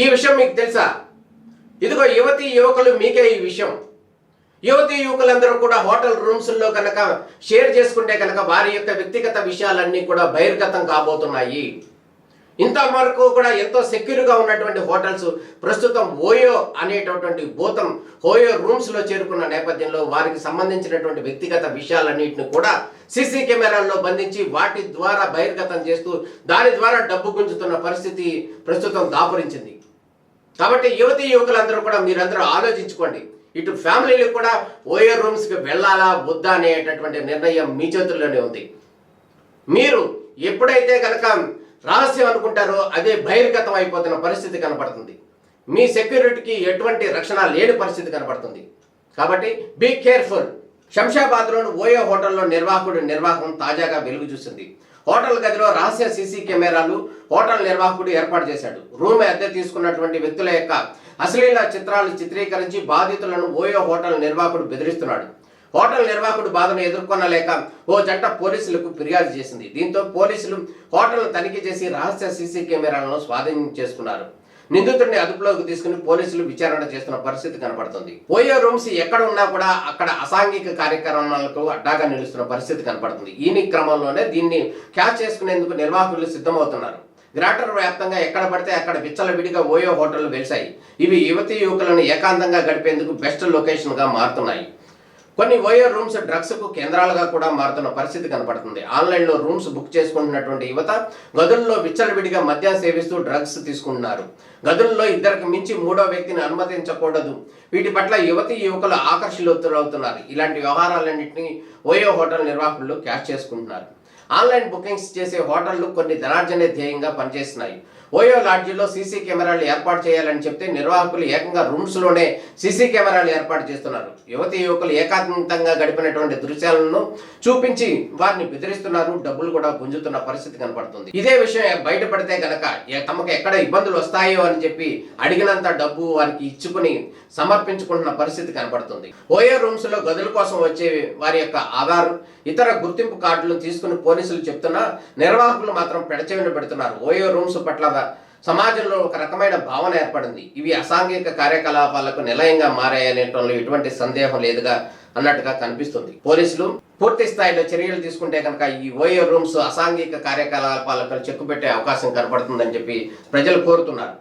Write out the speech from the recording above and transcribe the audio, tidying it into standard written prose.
ఈ విషయం మీకు తెలుసా? ఇదిగో యువతీ యువకులు మీకే ఈ విషయం. యువతీ యువకులందరూ కూడా హోటల్ రూమ్స్లో కనుక షేర్ చేసుకుంటే కనుక వారి యొక్క వ్యక్తిగత విషయాలన్నీ కూడా బహిర్గతం కాబోతున్నాయి. ఇంతవరకు కూడా ఎంతో సెక్యూర్గా ఉన్నటువంటి హోటల్స్ ప్రస్తుతం ఓయో అనేటటువంటి భూతం ఓయో రూమ్స్లో చేరుకున్న నేపథ్యంలో వారికి సంబంధించినటువంటి వ్యక్తిగత విషయాలన్నింటిని కూడా సీసీ కెమెరాల్లో బంధించి వాటి ద్వారా బహిర్గతం చేస్తూ దాని ద్వారా డబ్బు గుంజుతున్న పరిస్థితి ప్రస్తుతం దాపురించింది. కాబట్టి యువతీ యువకులందరూ కూడా మీరందరూ ఆలోచించుకోండి. ఇటు ఫ్యామిలీలకు కూడా ఓయో రూమ్స్కి వెళ్ళాలా వద్దా అనేటటువంటి నిర్ణయం మీ చేతుల్లోనే ఉంది. మీరు ఎప్పుడైతే కనుక రహస్యం అనుకుంటారో అదే బహిర్గతం అయిపోతున్న పరిస్థితి కనపడుతుంది. మీ సెక్యూరిటీకి ఎటువంటి రక్షణ లేని పరిస్థితి కనపడుతుంది. కాబట్టి బీ కేర్ఫుల్. శంషాబాద్లోని ఓయో హోటల్లో నిర్వాహకం తాజాగా వెలుగు చూసింది. హోటల్ గదిలో రహస్య సీసీ కెమెరాలు హోటల్ నిర్వాహకుడు ఏర్పాటు చేశాడు. రూమ్ అద్దె తీసుకున్నటువంటి వ్యక్తుల యొక్క అశ్లీల చిత్రాలు చిత్రీకరించి బాధితులను ఓయో హోటల్ నిర్వాహకుడు బెదిరిస్తున్నాడు. హోటల్ నిర్వాహకుడు బాధను ఎదుర్కొనలేక ఓ జంట పోలీసులకు ఫిర్యాదు చేసింది. దీంతో పోలీసులు హోటల్ను తనిఖీ చేసి రహస్య సీసీ కెమెరాలను స్వాధీనం చేసుకున్నారు. నిందితుడిని అదుపులోకి తీసుకుని పోలీసులు విచారణ చేస్తున్న పరిస్థితి కనపడుతుంది. ఓయో రూమ్స్ ఎక్కడ ఉన్నా కూడా అక్కడ అసాంఘిక కార్యక్రమాలకు అడ్డాగా నిలుస్తున్న పరిస్థితి కనపడుతుంది. ఈ క్రమంలోనే దీన్ని క్యాచ్ చేసుకునేందుకు నిర్వాహకులు సిద్ధమవుతున్నారు. గ్రేటర్ వ్యాప్తంగా ఎక్కడ పడితే అక్కడ విచ్చలవిడిగా ఓయో హోటళ్లు వెలిశాయి. ఇవి యువతీ యువకులను ఏకాంతంగా గడిపేందుకు బెస్ట్ లొకేషన్గా మారుతున్నాయి. కొన్ని ఓయో రూమ్స్ డ్రగ్స్కు కేంద్రాలుగా కూడా మారుతున్న పరిస్థితి కనపడుతుంది. ఆన్లైన్లో రూమ్స్ బుక్ చేసుకుంటున్నటువంటి యువత గదుల్లో విచ్చలవిడిగా మద్యం సేవిస్తూ డ్రగ్స్ తీసుకుంటున్నారు. గదుల్లో ఇద్దరికి మించి మూడో వ్యక్తిని అనుమతించకూడదు. వీటి పట్ల యువతీ యువకులు ఆకర్షితులవుతున్నారు. ఇలాంటి వ్యవహారాలన్నింటినీ ఓయో హోటల్ నిర్వాహకులు క్యాచ్ చేసుకుంటున్నారు. ఆన్లైన్ బుకింగ్స్ చేసే హోటళ్లు కొన్ని ధనార్జనే ధ్యేయంగా పనిచేస్తున్నాయి. ఓయో లాడ్జీలో సీసీ కెమెరాలు ఏర్పాటు చేయాలని చెప్తే నిర్వాహకులు ఏకంగా రూమ్స్లోనే సీసీ కెమెరాలు ఏర్పాటు చేస్తున్నారు. యువతీ యువకులు ఏకాంతంగా గడిపినటువంటి దృశ్యాలను చూపించి వారిని బెదిరిస్తున్నారు. డబ్బులు కూడా గుంజుతున్న పరిస్థితి కనపడుతుంది. ఇదే విషయం బయటపడితే కనుక తమకు ఎక్కడ ఇబ్బందులు వస్తాయో అని చెప్పి అడిగినంత డబ్బు వారికి ఇచ్చుకుని సమర్పించుకుంటున్న పరిస్థితి కనపడుతుంది. ఓయో రూమ్స్ లో గదుల కోసం వచ్చే వారి యొక్క ఆధార్ ఇతర గుర్తింపు కార్డులను తీసుకుని పోలీసులు చెప్తున్నా నిర్వాహకులు మాత్రం పెడచెవిన పెడుతున్నారు. ఓయో రూమ్స్ పట్ల సమాజంలో ఒక రకమైన భావన ఏర్పడింది. ఇవి అసాంఘిక కార్యకలాపాలకు నిలయంగా మారాయనేటంలో ఎటువంటి సందేహం లేదుగా అన్నట్టుగా కనిపిస్తుంది. పోలీసులు పూర్తి స్థాయిలో చర్యలు తీసుకుంటే కనుక ఈ ఓయో రూమ్స్ అసాంఘిక కార్యకలాపాలకు చెక్కుపెట్టే అవకాశం కనపడుతుందని చెప్పి ప్రజలు కోరుతున్నారు.